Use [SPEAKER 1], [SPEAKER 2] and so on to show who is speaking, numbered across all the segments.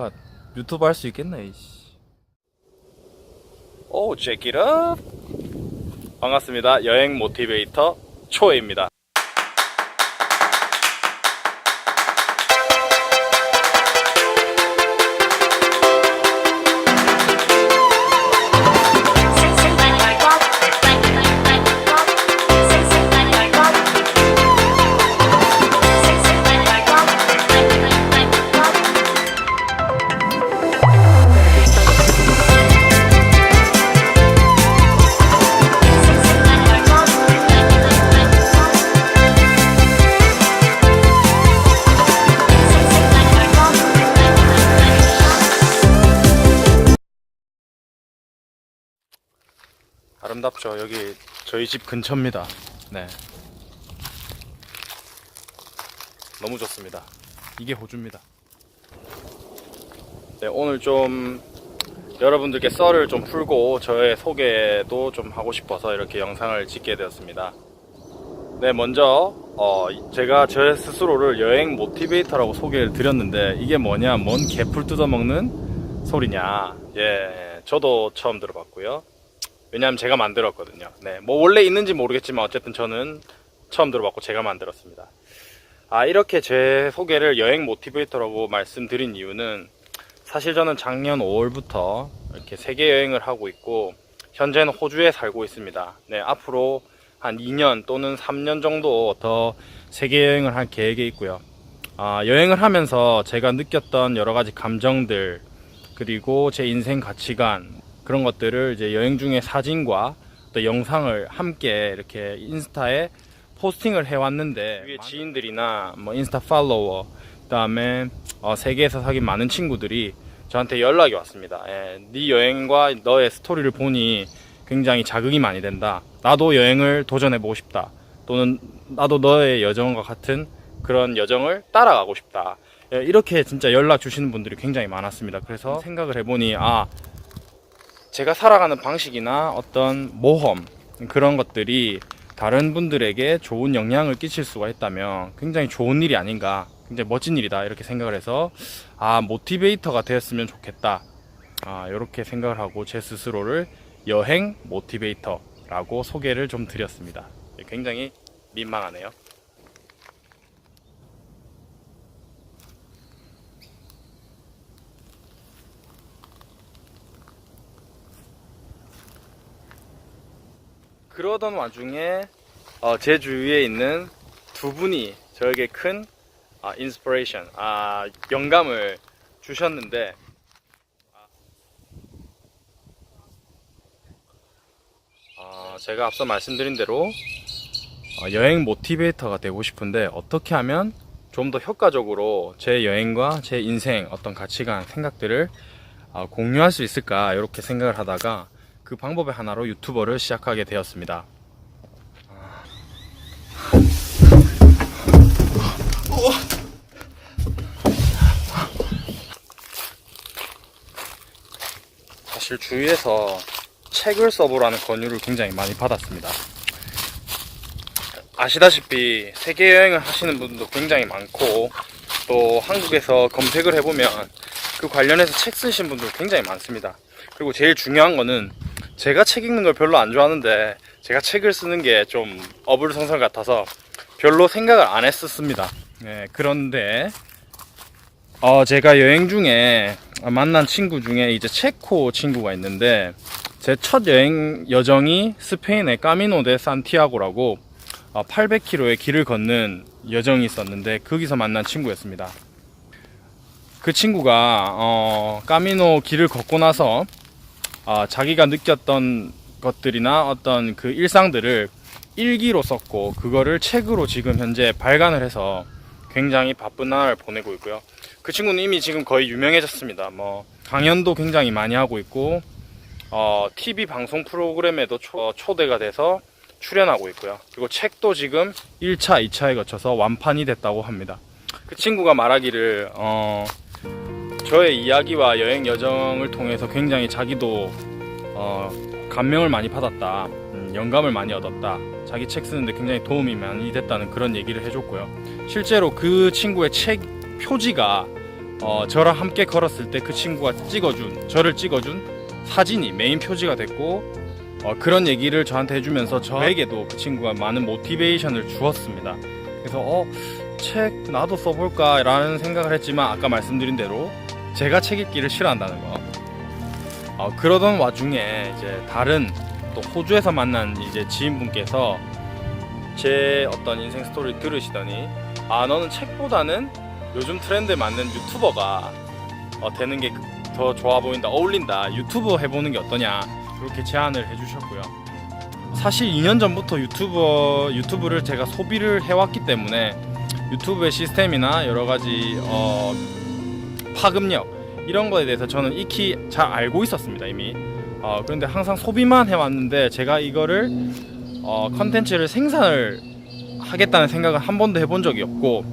[SPEAKER 1] 내가 유튜브 할 수 있겠나 이씨. 오, check it up. 반갑습니다. 여행 모티베이터 초입니다. 아름답죠. 여기 저희 집 근처입니다. 네, 너무 좋습니다. 이게 호주입니다. 네, 오늘 좀 여러분들께 썰을 좀 풀고 저의 소개도 좀 하고 싶어서 이렇게 영상을 찍게 되었습니다. 네, 먼저 제가 저 스스로를 여행 모티베이터라고 소개를 드렸는데 이게 뭐냐, 뭔 개풀 뜯어먹는 소리냐. 예, 저도 처음 들어봤고요. 왜냐하면 제가 만들었거든요. 네, 뭐 원래 있는지 모르겠지만 어쨌든 저는 처음 들어봤고 제가 만들었습니다. 이렇게 제 소개를 여행 모티베이터라고 말씀드린 이유는 사실 저는 작년 5월부터 이렇게 세계 여행을 하고 있고 현재는 호주에 살고 있습니다. 네, 앞으로 한 2년 또는 3년 정도 더 세계 여행을 할 계획에 있고요. 여행을 하면서 제가 느꼈던 여러 가지 감정들, 그리고 제 인생 가치관, 그런 것들을 이제 여행 중에 사진과 또 영상을 함께 이렇게 인스타에 포스팅을 해왔는데, 위에 지인들이나 뭐 인스타 팔로워, 그 다음에 세계에서 사귄 많은 친구들이 저한테 연락이 왔습니다. 예, 네 여행과 너의 스토리를 보니 굉장히 자극이 많이 된다. 나도 여행을 도전해보고 싶다. 또는 나도 너의 여정과 같은 그런 여정을 따라가고 싶다. 예, 이렇게 진짜 연락 주시는 분들이 굉장히 많았습니다. 그래서 생각을 해보니 제가 살아가는 방식이나 어떤 모험, 그런 것들이 다른 분들에게 좋은 영향을 끼칠 수가 있다면 굉장히 좋은 일이 아닌가, 굉장히 멋진 일이다, 이렇게 생각을 해서 모티베이터가 되었으면 좋겠다, 이렇게 생각을 하고 제 스스로를 여행 모티베이터라고 소개를 좀 드렸습니다. 굉장히 민망하네요. 그러던 와중에 제 주위에 있는 두 분이 저에게 큰 인스피레이션, 영감을 주셨는데, 제가 앞서 말씀드린 대로 여행 모티베이터가 되고 싶은데 어떻게 하면 좀 더 효과적으로 제 여행과 제 인생 어떤 가치관, 생각들을 공유할 수 있을까, 이렇게 생각을 하다가 그 방법의 하나로 유튜버를 시작하게 되었습니다. 사실 주위에서 책을 써보라는 권유를 굉장히 많이 받았습니다. 아시다시피 세계 여행을 하시는 분도 굉장히 많고, 또 한국에서 검색을 해보면 그 관련해서 책 쓰신 분들 굉장히 많습니다. 그리고 제일 중요한 거는, 제가 책 읽는 걸 별로 안 좋아하는데 제가 책을 쓰는 게 좀 어불성설 같아서 별로 생각을 안 했었습니다. 네, 그런데 제가 여행 중에 만난 친구 중에 이제 체코 친구가 있는데, 제 첫 여행 여정이 스페인의 까미노 데 산티아고라고 800km의 길을 걷는 여정이 있었는데, 거기서 만난 친구였습니다. 그 친구가 까미노 길을 걷고 나서 자기가 느꼈던 것들이나 어떤 그 일상들을 일기로 썼고, 그거를 책으로 지금 현재 발간을 해서 굉장히 바쁜 나날을 보내고 있고요. 그 친구는 이미 지금 거의 유명해졌습니다. 강연도 굉장히 많이 하고 있고, TV 방송 프로그램에도 초대가 돼서 출연하고 있고요. 그리고 책도 지금 1차, 2차에 거쳐서 완판이 됐다고 합니다. 그 친구가 말하기를 저의 이야기와 여행 여정을 통해서 굉장히 자기도 감명을 많이 받았다, 영감을 많이 얻었다, 자기 책 쓰는데 굉장히 도움이 많이 됐다는 그런 얘기를 해줬고요. 실제로 그 친구의 책 표지가 저랑 함께 걸었을 때 그 친구가 저를 찍어준 사진이 메인 표지가 됐고, 그런 얘기를 저한테 해주면서 저에게도 그 친구가 많은 모티베이션을 주었습니다. 그래서 책 나도 써볼까 라는 생각을 했지만, 아까 말씀드린 대로 제가 책 읽기를 싫어한다는 거. 그러던 와중에 이제 다른 또 호주에서 만난 이제 지인분께서 제 어떤 인생 스토리를 들으시더니, 너는 책보다는 요즘 트렌드에 맞는 유튜버가 되는 게 더 좋아 보인다, 어울린다, 유튜브 해보는 게 어떠냐, 그렇게 제안을 해주셨고요. 사실 2년 전부터 유튜브를 제가 소비를 해왔기 때문에 유튜브의 시스템이나 여러가지 파급력 이런 거에 대해서 저는 익히 잘 알고 있었습니다, 이미. 그런데 항상 소비만 해왔는데, 제가 이거를 컨텐츠를 생산을 하겠다는 생각은 한 번도 해본 적이 없고,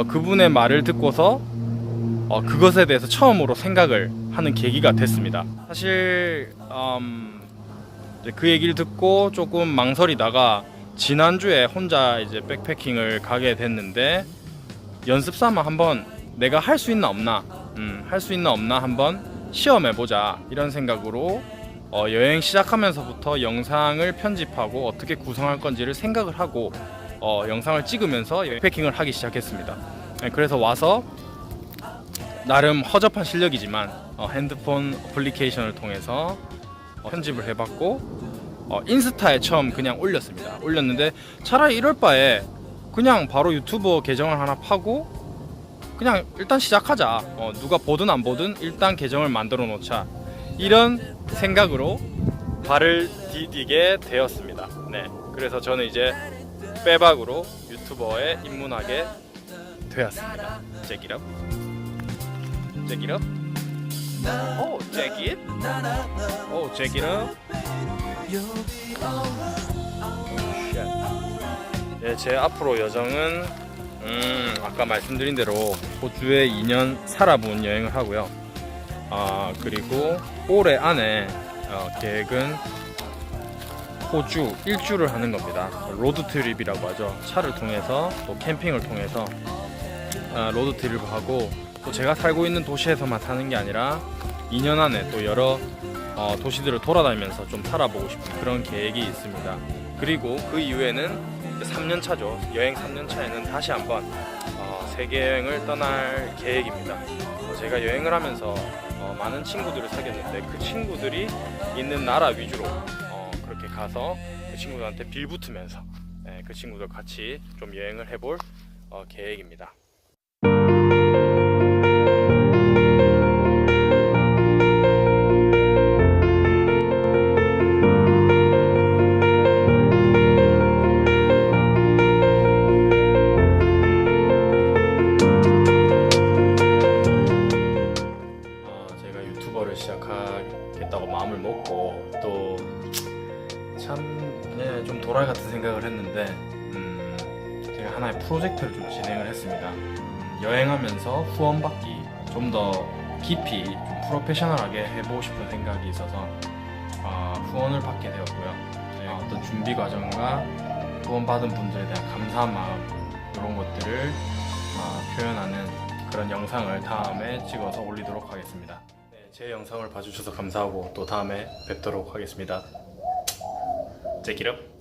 [SPEAKER 1] 그분의 말을 듣고서 그것에 대해서 처음으로 생각을 하는 계기가 됐습니다. 사실 그 얘기를 듣고 조금 망설이다가 지난주에 혼자 이제 백패킹을 가게 됐는데, 연습 삼아 한번 내가 할 수 있나 없나 한번 시험해보자, 이런 생각으로 여행 시작하면서부터 영상을 편집하고 어떻게 구성할 건지를 생각을 하고 영상을 찍으면서 백패킹을 하기 시작했습니다. 그래서 와서 나름 허접한 실력이지만 핸드폰 어플리케이션을 통해서 편집을 해봤고, 인스타에 처음 그냥 올렸습니다. 올렸는데 차라리 이럴 바에 그냥 바로 유튜버 계정을 하나 파고 그냥 일단 시작하자, 누가 보든 안 보든 일단 계정을 만들어 놓자, 이런 생각으로 발을 디디게 되었습니다. 네, 그래서 저는 이제 빼박으로 유튜버에 입문하게 되었습니다. Check it up. Check it up. Check it. Check it up. 네, 제 앞으로 여정은 아까 말씀드린 대로 호주에 2년 살아본 여행을 하고요. 그리고 올해 안에 계획은 호주 일주를 하는 겁니다. 로드 트립이라고 하죠. 차를 통해서 또 캠핑을 통해서 로드 트립을 하고, 또 제가 살고 있는 도시에서만 사는 게 아니라 2년 안에 또 여러 도시들을 돌아다니면서 좀 살아보고 싶은 그런 계획이 있습니다. 그리고 그 이후에는 3년 차죠. 여행 3년 차에는 다시 한번 세계 여행을 떠날 계획입니다. 제가 여행을 하면서 많은 친구들을 사귀었는데, 그 친구들이 있는 나라 위주로 그렇게 가서 그 친구들한테 빌붙으면서 그 친구들 같이 좀 여행을 해볼 계획입니다. 제가 유튜버를 시작하겠다고 마음을 먹고 또 좀 도랄 같은 생각을 했는데, 제가 하나의 프로젝트를 좀 진행을 했습니다. 여행하면서 후원받기 좀 더 깊이 좀 프로페셔널하게 해보고 싶은 생각이 있어서 후원을 받게 되었고요. 어떤 준비 과정과 후원받은 분들에 대한 감사한 마음, 이런 것들을 표현하는 그런 영상을 다음에 찍어서 올리도록 하겠습니다. 제 영상을 봐주셔서 감사하고 또 다음에 뵙도록 하겠습니다. Check it up.